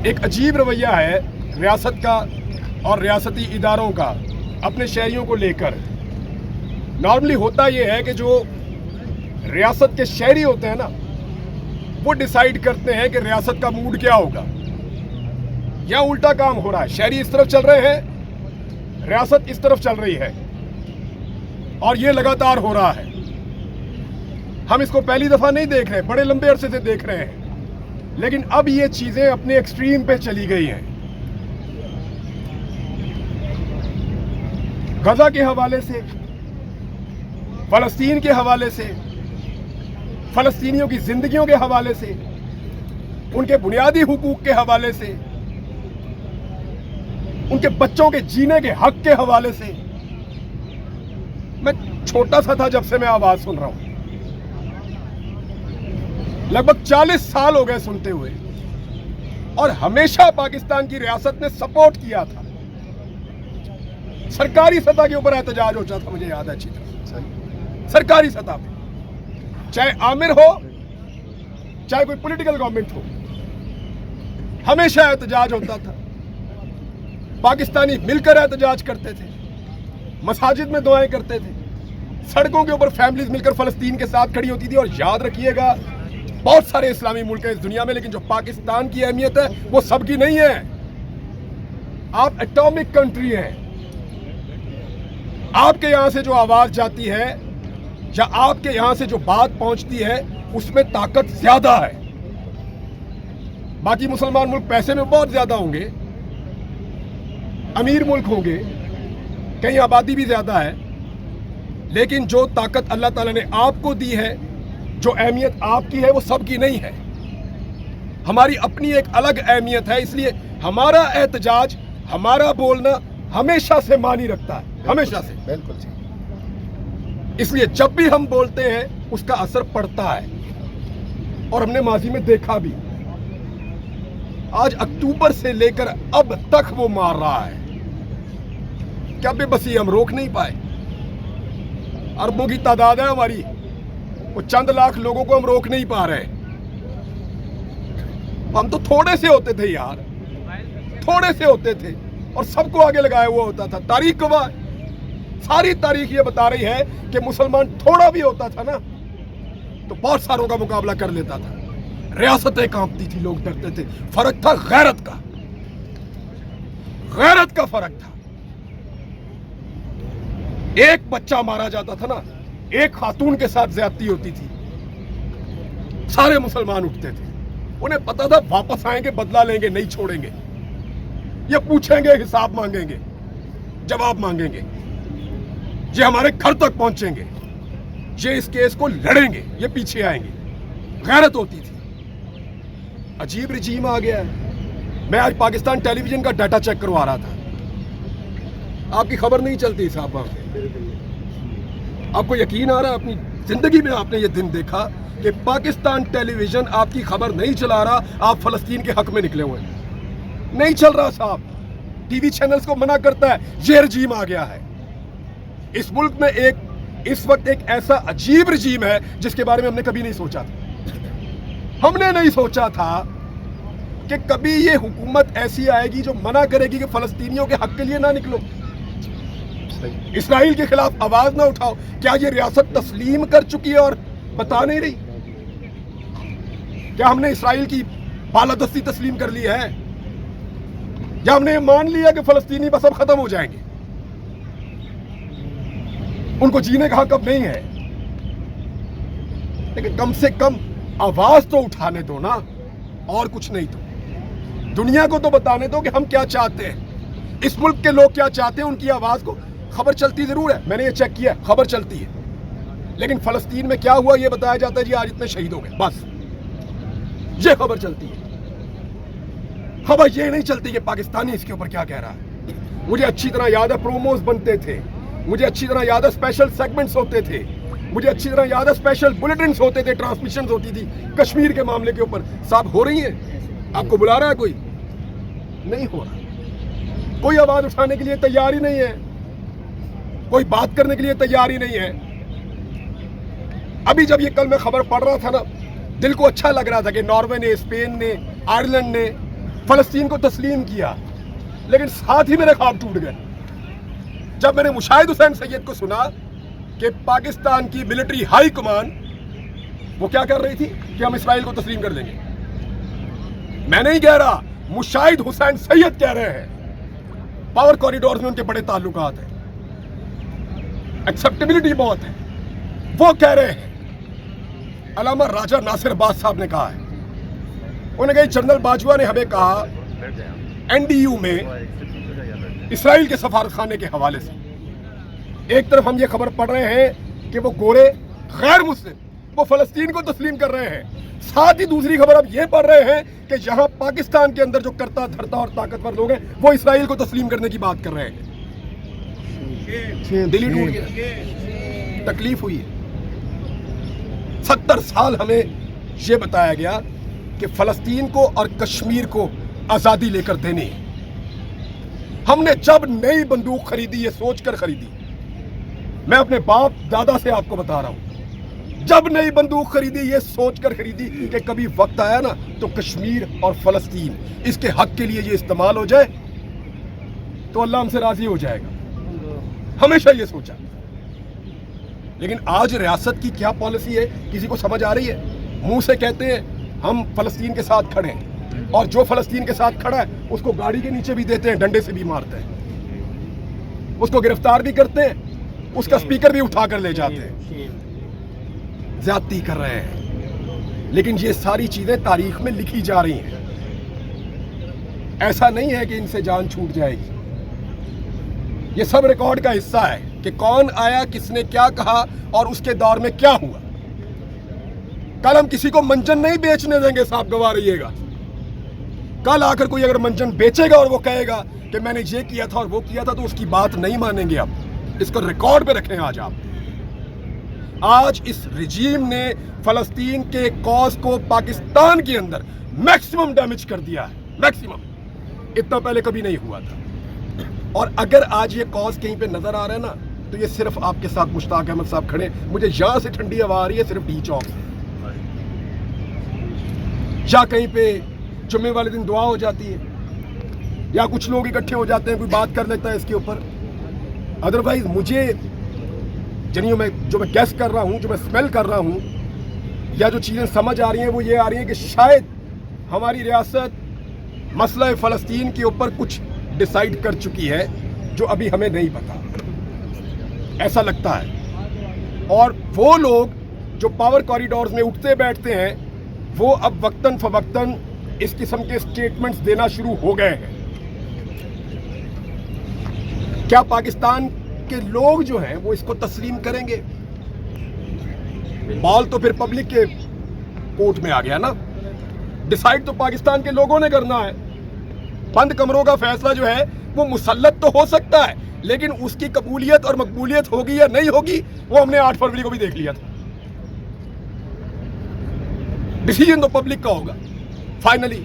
ایک عجیب رویہ ہے ریاست کا اور ریاستی اداروں کا اپنے شہریوں کو لے کر. نارملی ہوتا یہ ہے کہ جو ریاست کے شہری ہوتے ہیں نا وہ ڈیسائیڈ کرتے ہیں کہ ریاست کا موڈ کیا ہوگا. یا الٹا کام ہو رہا ہے, شہری اس طرف چل رہے ہیں, ریاست اس طرف چل رہی ہے, اور یہ لگاتار ہو رہا ہے. ہم اس کو پہلی دفعہ نہیں دیکھ رہے, بڑے لمبے عرصے سے دیکھ رہے ہیں, لیکن اب یہ چیزیں اپنے ایکسٹریم پہ چلی گئی ہیں. غزہ کے حوالے سے, فلسطین کے حوالے سے, فلسطینیوں کی زندگیوں کے حوالے سے, ان کے بنیادی حقوق کے حوالے سے, ان کے بچوں کے جینے کے حق کے حوالے سے. میں چھوٹا سا تھا جب سے میں آواز سن رہا ہوں, لگ بھگ 40 سال ہو گئے سنتے ہوئے, اور ہمیشہ پاکستان کی ریاست نے سپورٹ کیا تھا. سرکاری سطح کے اوپر احتجاج ہوتا تھا, مجھے یاد ہے اچھی طرح, سرکاری سطح پہ, چاہے عامر ہو چاہے کوئی پولیٹیکل گورنمنٹ ہو, ہمیشہ احتجاج ہوتا تھا. پاکستانی مل کر احتجاج کرتے تھے, مساجد میں دعائیں کرتے تھے, سڑکوں کے اوپر فیملیز مل کر فلسطین کے ساتھ کھڑی ہوتی تھی. اور یاد رکھیے گا, بہت سارے اسلامی ملک ہیں اس دنیا میں, لیکن جو پاکستان کی اہمیت ہے وہ سب کی نہیں ہے. آپ ایٹامک کنٹری ہیں, آپ کے یہاں سے جو آواز جاتی ہے یا آپ کے یہاں سے جو بات پہنچتی ہے اس میں طاقت زیادہ ہے. باقی مسلمان ملک پیسے میں بہت زیادہ ہوں گے, امیر ملک ہوں گے, کہیں آبادی بھی زیادہ ہے, لیکن جو طاقت اللہ تعالیٰ نے آپ کو دی ہے, جو اہمیت آپ کی ہے, وہ سب کی نہیں ہے. ہماری اپنی ایک الگ اہمیت ہے. اس لیے ہمارا احتجاج, ہمارا بولنا ہمیشہ سے معنی رکھتا ہے, ہمیشہ سے. بالکل. اس لیے جب بھی ہم بولتے ہیں اس کا اثر پڑتا ہے, اور ہم نے ماضی میں دیکھا بھی. آج اکتوبر سے لے کر اب تک وہ مار رہا ہے. کیا بے بسی ہم روک نہیں پائے؟ اربوں کی تعداد ہے ہماری, وہ چند لاکھ لوگوں کو ہم روک نہیں پا رہے. ہم تو تھوڑے سے ہوتے تھے یار, تھوڑے سے ہوتے تھے, اور سب کو آگے لگایا ہوا ہوتا تھا. تاریخ گواہ, ساری تاریخ یہ بتا رہی ہے کہ مسلمان تھوڑا بھی ہوتا تھا نا تو بہت ساروں کا مقابلہ کر لیتا تھا. ریاستیں کانپتی تھی, لوگ ڈرتے تھے. فرق تھا غیرت کا, غیرت کا فرق تھا. ایک بچہ مارا جاتا تھا نا, ایک خاتون کے ساتھ زیادتی ہوتی تھی, سارے مسلمان اٹھتے تھے. انہیں پتا تھا واپس آئیں گے, بدلہ لیں گے, نہیں چھوڑیں گے. یہ پوچھیں گے, حساب مانگیں گے, جواب مانگیں گے, یہ ہمارے گھر تک پہنچیں گے, یہ اس کیس کو لڑیں گے, یہ پیچھے آئیں گے. غیرت ہوتی تھی. عجیب رجیم آ گیا ہے. میں آج پاکستان ٹیلی ویژن کا ڈیٹا چیک کروا رہا تھا, آپ کی خبر نہیں چلتی صاحب. آپ کو یقین آ رہا ہے اپنی زندگی میں آپ نے یہ دن دیکھا کہ پاکستان ٹیلی ویژن آپ کی خبر نہیں چلا رہا, آپ فلسطین کے حق میں نکلے ہوئے ہیں. نہیں چل رہا صاحب. ٹی وی چینلز کو منع کرتا ہے. یہ رجیم آ گیا ہے. اس ملک میں اس وقت ایک ایسا عجیب رجیم ہے جس کے بارے میں ہم نے کبھی نہیں سوچا تھا. ہم نے نہیں سوچا تھا کہ کبھی یہ حکومت ایسی آئے گی جو منع کرے گی کہ فلسطینیوں کے حق کے لیے نہ نکلو, اسرائیل کے خلاف آواز نہ اٹھاؤ. کیا یہ ریاست تسلیم کر چکی ہے اور بتا نہیں رہی؟ کیا ہم نے اسرائیل کی بالادستی تسلیم کر لی ہے؟ یا ہم نے مان لیا کہ فلسطینی بس اب ختم ہو جائیں گے, ان کو جینے کا حق اب نہیں ہے؟ لیکن کم سے کم آواز تو اٹھانے دو نا, اور کچھ نہیں تو دنیا کو تو بتانے دو کہ ہم کیا چاہتے ہیں, اس ملک کے لوگ کیا چاہتے ہیں. ان کی آواز کو خبر چلتی ضرور ہے, میں نے یہ چیک کیا, خبر چلتی ہے, لیکن فلسطین میں کیا ہوا یہ بتایا جاتا ہے جی آج اتنے شہید ہو گئے, بس یہ خبر چلتی ہے. خبر یہ نہیں چلتی کہ پاکستانی اس کے اوپر کیا کہہ رہا ہے. مجھے اچھی طرح یاد ہے پروموز بنتے تھے, مجھے اچھی طرح یاد ہے اسپیشل سیگمنٹس ہوتے تھے, مجھے اچھی طرح یاد ہے اسپیشل بلیٹنز ہوتے تھے, ٹرانسمیشنز ہوتی تھی کشمیر کے معاملے کے اوپر. صاحب ہو رہی ہیں؟ آپ کو بلا رہا ہے کوئی؟ نہیں ہو رہا. کوئی آواز اٹھانے کے لیے تیار ہی نہیں ہے, کوئی بات کرنے کے لیے تیار ہی نہیں ہے. ابھی جب یہ کل میں خبر پڑھ رہا تھا نا, دل کو اچھا لگ رہا تھا کہ ناروے نے, اسپین نے, آئرلینڈ نے, फलस्तीन को तस्लीम किया, लेकिन साथ ही मेरे ख्वाब टूट गए जब मैंने मुशाहिद हुसैन सैयद को सुना कि पाकिस्तान की मिलिट्री हाई कमान वो क्या कर रही थी कि हम इसराइल को तस्लीम कर देंगे। मैं नहीं कह रहा, मुशाहिद हुसैन सैयद कह रहे हैं। पावर कॉरिडोर में उनके बड़े ताल्लुकात हैं, एक्सेप्टेबिलिटी बहुत है। वो कह रहे हैं, अलामा राजा नासिर अब्बास साहब ने कहा है, उन्होंने कहा जनरल बाजवा ने हमें कहा एनडीयू में इसराइल के सफारतखाने के हवाले से, एक तरफ हम ये खबर पढ़ रहे हैं कि वो गोरे गैर मुस्लिम वो फलस्तीन को तस्लीम कर रहे हैं, साथ ही दूसरी खबर अब ये पढ़ रहे हैं कि जहां पाकिस्तान के अंदर जो करता धरता और ताकतवर लोग हैं वो इसराइल को तस्लीम करने की बात कर रहे हैं। दिल्ली टूट गया, तकलीफ हुई है। 70 साल हमें ये बताया गया कि फलस्तीन को और कश्मीर को आजादी लेकर देनी है। हमने जब नई बंदूक खरीदी ये सोचकर खरीदी, मैं अपने बाप दादा से आपको बता रहा हूं, जब नई बंदूक खरीदी ये सोचकर खरीदी कि कभी वक्त आया ना तो कश्मीर और फलस्तीन इसके हक के लिए ये इस्तेमाल हो जाए तो अल्लाह हमसे राजी हो जाएगा। हमेशा ये सोचा। लेकिन आज रियासत की क्या पॉलिसी है किसी को समझ आ रही है? मुंह से कहते हैं हम फलस्तीन के साथ खड़े हैं, और जो फलस्तीन के साथ खड़ा है उसको गाड़ी के नीचे भी देते हैं, डंडे से भी मारते हैं, उसको गिरफ्तार भी करते हैं, उसका स्पीकर भी उठा कर ले जाते हैं। ज्यादती कर रहे हैं। लेकिन ये सारी चीजें तारीख में लिखी जा रही हैं। ऐसा नहीं है कि इनसे जान छूट जाएगी। ये सब रिकॉर्ड का हिस्सा है कि कौन आया, किसने क्या कहा और उसके दौर में क्या हुआ। कल हम किसी को मंजन नहीं बेचने देंगे, साहब गवाह रहिएगा। कल आकर कोई अगर मंजन बेचेगा और वो कहेगा कि मैंने ये किया था और वो किया था, तो उसकी बात नहीं मानेंगे। अब इसको रिकॉर्ड पे रखें। आज इस रिजीम ने फलस्तीन के कॉज को पाकिस्तान के अंदर मैक्सिमम डैमेज कर दिया है, मैक्सिमम। इतना पहले कभी नहीं हुआ था। और अगर आज ये कॉज कहीं पे नजर आ रहा है ना, तो ये सिर्फ आपके साथ मुश्ताक अहमद साहब खड़े। मुझे यहां से ठंडी हवा आ रही है सिर्फ डी चौक से, या कहीं पे जुम्मे वाले दिन दुआ हो जाती है, या कुछ लोग इकट्ठे हो जाते हैं, कोई बात कर लेता है इसके ऊपर। अदरवाइज मुझे जो मैं गैस कर रहा हूं, जो मैं स्मेल कर रहा हूं, या जो चीजें समझ आ रही हैं वो ये आ रही है कि शायद हमारी रियासत मसला फलस्तीन के ऊपर कुछ डिसाइड कर चुकी है जो अभी हमें नहीं पता, ऐसा लगता है। और वो लोग जो पावर कॉरिडोर्स में उठते बैठते हैं वो अब वक्तन फवक्तन इस किस्म के स्टेटमेंट्स देना शुरू हो गए हैं। क्या पाकिस्तान के लोग जो हैं वो इसको तस्लीम करेंगे? बॉल तो फिर पब्लिक के कोर्ट में आ गया ना। डिसाइड तो पाकिस्तान के लोगों ने करना है। बंद कमरों का फैसला जो है वो मुसल्लत तो हो सकता है, लेकिन उसकी कबूलियत और मकबूलियत होगी या नहीं होगी वो हमने 8 फरवरी को भी देख लिया था। डिसीजन तो पब्लिक का होगा फाइनली।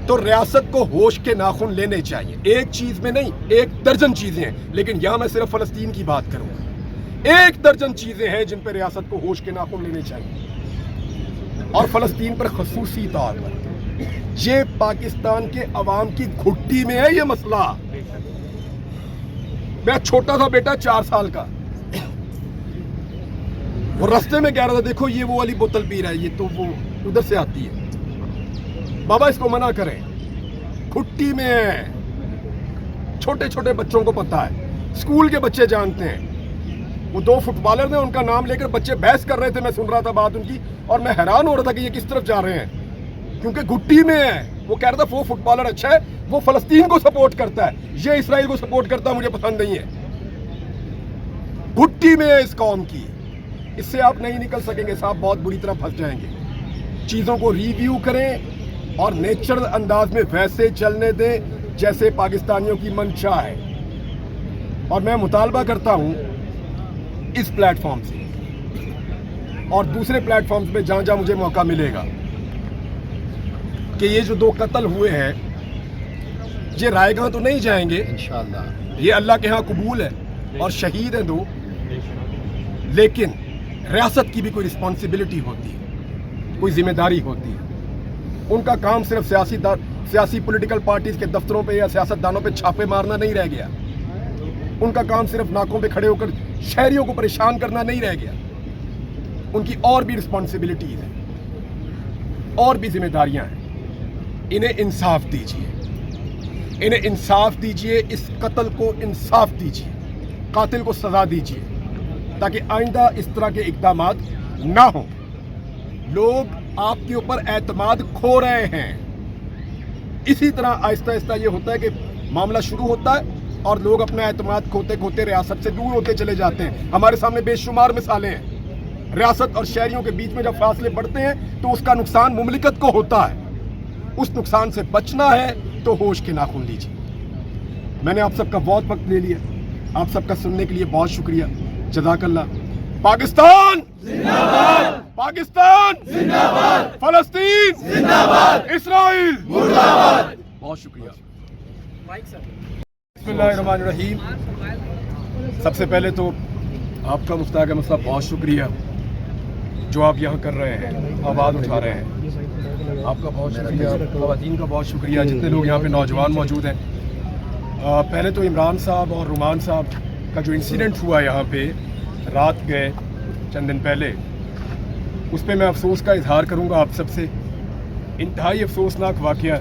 तो रियासत को होश के नाखून लेने चाहिए। एक चीज में नहीं, 1 दर्जन चीजें हैं, लेकिन यहां मैं सिर्फ फलस्तीन की बात करूंगा। 1 दर्जन चीजें हैं जिन पर रियासत को होश के नाखून लेने चाहिए। और फलस्तीन पर खसूसी तौर पर ये पाकिस्तान के अवाम की घुट्टी में है ये मसला। मैं छोटा था बेटा 4 साल का, वो रास्ते में कह रहा था देखो ये वो वाली बोतल पी रहा है, ये तो वो उधर से आती है, बाबा इसको मना करें। घुट्टी में है। छोटे छोटे बच्चों को पता है, स्कूल के बच्चे जानते हैं। वो 2 फुटबॉलर ने उनका नाम लेकर बच्चे बहस कर रहे थे, मैं सुन रहा था बात उनकी, और मैं हैरान हो रहा था कि ये किस तरफ जा रहे हैं, क्योंकि घुट्टी में है। वो कह रहा था वो फुटबॉलर अच्छा है, वो फलस्तीन को सपोर्ट करता है, ये इसराइल को सपोर्ट करता है, मुझे पसंद नहीं है। घुट्टी में है इस कौम की। इससे आप नहीं निकल सकेंगे साहब, बहुत बुरी तरह फंस जाएंगे। चीजों को रिव्यू करें और नेचुरल अंदाज में वैसे चलने दें जैसे पाकिस्तानियों की मंशा है। और मैं मुतालबा करता हूं इस प्लेटफॉर्म से और दूसरे प्लेटफॉर्म्स पे जहां जहां मुझे मौका मिलेगा कि ये जो 2 कत्ल हुए हैं ये रायगाह तो नहीं जाएंगे इंशाअल्लाह, ये अल्लाह के यहाँ कबूल है और शहीद हैं 2, लेकिन रियासत की भी कोई रिस्पॉन्सिबिलिटी होती है, कोई जिम्मेदारी होती है। उनका काम सिर्फ सियासी पॉलिटिकल पार्टीज के दफ्तरों पे या सियासतदानों पे छापे मारना नहीं रह गया। उनका काम सिर्फ नाकों पे खड़े होकर शहरियों को परेशान करना नहीं रह गया। उनकी और भी रिस्पॉन्सिबिलिटीज हैं, और भी जिम्मेदारियां हैं। इन्हें इंसाफ दीजिए, इन्हें इंसाफ दीजिए, इस कत्ल को इंसाफ दीजिए, कातिल को सजा दीजिए, ताकि आइंदा इस तरह के इक़दामात ना हो। लोग आपके ऊपर एतमाद खो रहे हैं। इसी तरह आहिस्ता आहिस्ता ये होता है कि मामला शुरू होता है और लोग अपना एतमाद खोते खोते रियासत से दूर होते चले जाते हैं। हमारे सामने बेशुमार मिसालें हैं। रियासत और शहरियों के बीच में जब फासले बढ़ते हैं तो उसका नुकसान मुमलिकत को होता है। उस नुकसान से बचना है तो होश के नाखून लीजिए। मैंने आप सबका बहुत वक्त ले लिया, आप सबका सुनने के लिए बहुत शुक्रिया। जज़ाकल्लाह। पाकिस्तान जिंदाबाद, पाकिस्तान जिंदाबाद, फलस्तीन जिंदाबाद, इस्राइल मुर्दाबाद। बहुत शुक्रिया। बिस्मिल्लाहिर्रहमानिर्रहीम। सबसे पहले तो आपका मुफ्ताक अहमद साहब बहुत शुक्रिया जो आप यहाँ कर रहे हैं, आवाज़ उठा रहे हैं। आपका बहुत शुक्रिया, ख़वातीन का बहुत शुक्रिया, जितने लोग यहाँ पे नौजवान मौजूद हैं। पहले तो इमरान साहब और रुमान साहब का जो इंसिडेंट हुआ यहाँ पे रात गए चंद दिन पहले, उस पर मैं अफसोस का इजहार करूँगा आप सबसे। इंतहाई अफसोसनाक वाक़या,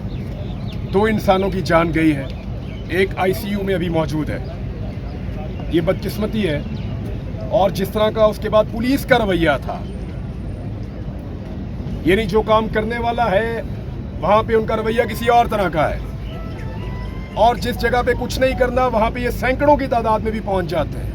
2 इंसानों की जान गई है, एक ICU में अभी मौजूद है। ये बदकिस्मती है। और जिस तरह का उसके बाद पुलिस का रवैया था, यानी जो काम करने वाला है वहाँ पे उनका रवैया किसी और तरह का है, और जिस जगह पे कुछ नहीं करना वहाँ पे ये सैकड़ों की तादाद में भी पहुँच जाते हैं।